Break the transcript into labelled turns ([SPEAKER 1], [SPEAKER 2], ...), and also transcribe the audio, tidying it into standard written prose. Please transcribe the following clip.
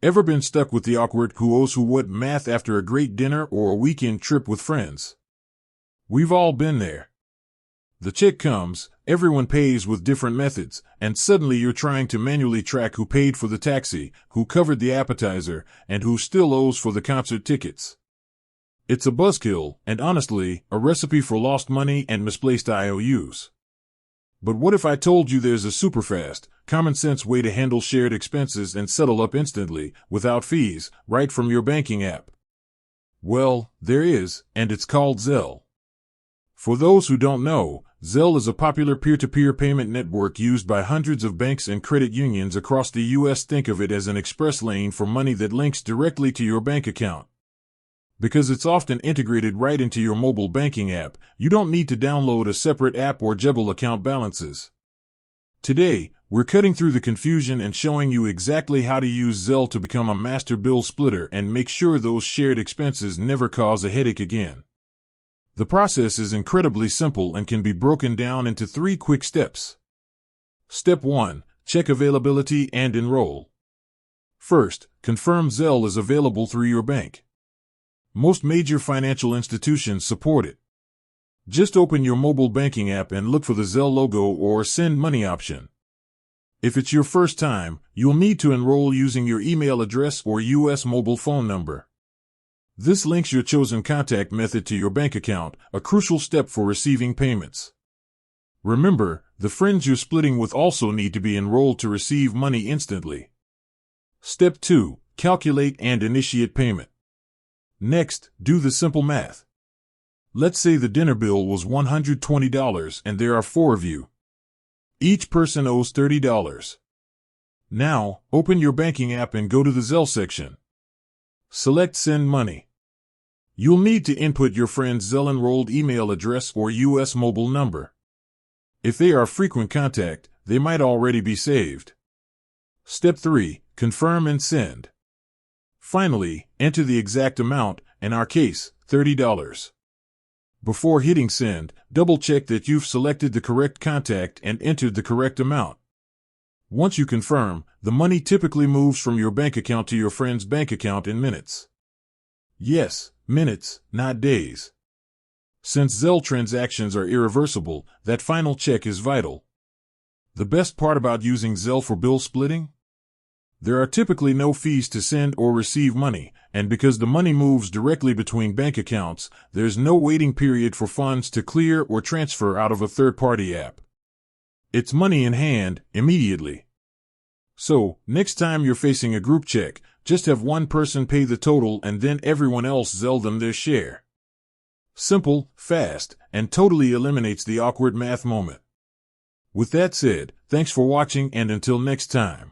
[SPEAKER 1] Ever been stuck with the awkward who owes who what math after a great dinner or a weekend trip with friends? We've all been there. The check comes, everyone pays with different methods, and suddenly you're trying to manually track who paid for the taxi, who covered the appetizer, and who still owes for the concert tickets. It's a buzzkill, and honestly, a recipe for lost money and misplaced IOUs. But what if I told you there's a super fast, common-sense way to handle shared expenses and settle up instantly, without fees, right from your banking app? Well, there is, and it's called Zelle. For those who don't know, Zelle is a popular peer-to-peer payment network used by hundreds of banks and credit unions across the U.S. Think of it as an express lane for money that links directly to your bank account. Because it's often integrated right into your mobile banking app, you don't need to download a separate app or juggle account balances. Today, we're cutting through the confusion and showing you exactly how to use Zelle to become a master bill splitter and make sure those shared expenses never cause a headache again. The process is incredibly simple and can be broken down into 3 quick steps. Step 1. Check availability and enroll. First, confirm Zelle is available through your bank. Most major financial institutions support it. Just open your mobile banking app and look for the Zelle logo or send money option. If it's your first time, you'll need to enroll using your email address or U.S. mobile phone number. This links your chosen contact method to your bank account, a crucial step for receiving payments. Remember, the friends you're splitting with also need to be enrolled to receive money instantly. Step 2. Calculate and initiate payment. Next, do the simple math. Let's say the dinner bill was $120 and there are 4 of you. Each person owes $30. Now, open your banking app and go to the Zelle section. Select Send Money. You'll need to input your friend's Zelle-enrolled email address or U.S. mobile number. If they are frequent contact, they might already be saved. Step 3. Confirm and send. Finally, enter the exact amount, in our case, $30. Before hitting send, double-check that you've selected the correct contact and entered the correct amount. Once you confirm, the money typically moves from your bank account to your friend's bank account in minutes. Yes, minutes, not days. Since Zelle transactions are irreversible, that final check is vital. The best part about using Zelle for bill splitting? There are typically no fees to send or receive money, and because the money moves directly between bank accounts, there's no waiting period for funds to clear or transfer out of a third-party app. It's money in hand, immediately. So, next time you're facing a group check, just have one person pay the total and then everyone else Zelle them their share. Simple, fast, and totally eliminates the awkward math moment. With that said, thanks for watching and until next time.